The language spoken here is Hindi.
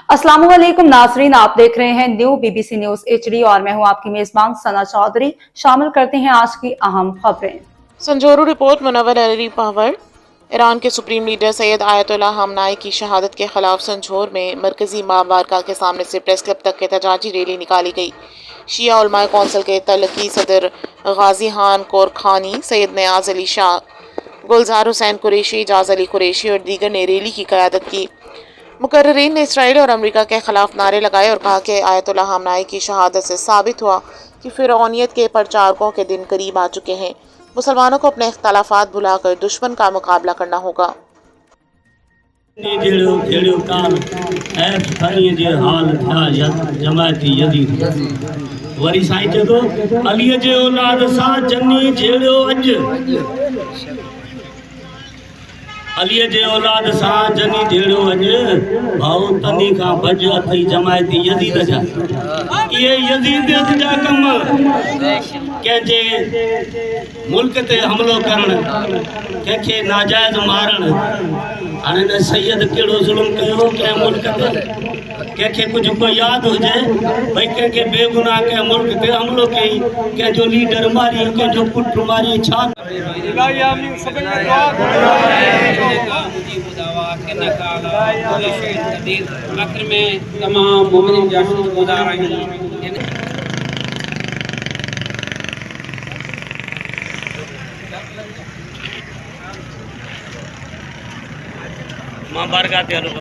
अस्सलाम वालेकुम नाजरीन, आप देख रहे हैं न्यू बीबीसी न्यूज एचडी और मैं हूं आपकी मेजबान सना चौधरी। शामिल करते हैं आज की अहम खबरें। संजोरू रिपोर्ट मुनव्वर अली पावर। ईरान के सुप्रीम लीडर सैयद आयतुल्लाह खamenei की शहादत के खिलाफ संजौर में मरकजी इमाम बारगाह के सामने से प्रेस क्लब तक एहतजाजी रैली निकाली गई। शिया उलमाए कौंसिल के तलकी सदर गाजी खान कोरखानी, सैयद नियाज अली शाह, गुलजार हुसैन कुरैशी, एजाज अली कुरैशी और दीगर ने रैली की क़यादत की। मुकर्रिरीन ने इसराइल और अमेरिका के खिलाफ नारे लगाए और कहा कि आयतुल्लाह खamenei की शहादत से साबित हुआ कि फिरौनियत के प्रचारकों के दिन करीब आ चुके हैं। मुसलमानों को अपने इख्तलाफात भुलाकर दुश्मन का मुकाबला करना होगा। अलीअ जे औलाद सां जनी जेड़ो अॼु भाऊ तनी खां बज अथई जमायती यज़ीद जा। ये यज़ीद जा कम कंहिंजे मुल्क ते हमलो करण, कंहिंखे नाजायज़ मारण। हाणे न सैयद कहिड़ो ज़ुल्म कयो कंहिं मुल्क ते, कंहिंखे कुझु कोई यादि हुजे भई कंहिंखे बेगुनाह कंहिं मुल्क ते हमलो कई, कंहिंजो लीडर मारी, कंहिंजो पुट मारी। छा आखिर में तमाम मोमिन जा शुक्रगुज़ार आहियूं। मां बारगाह ते हलो।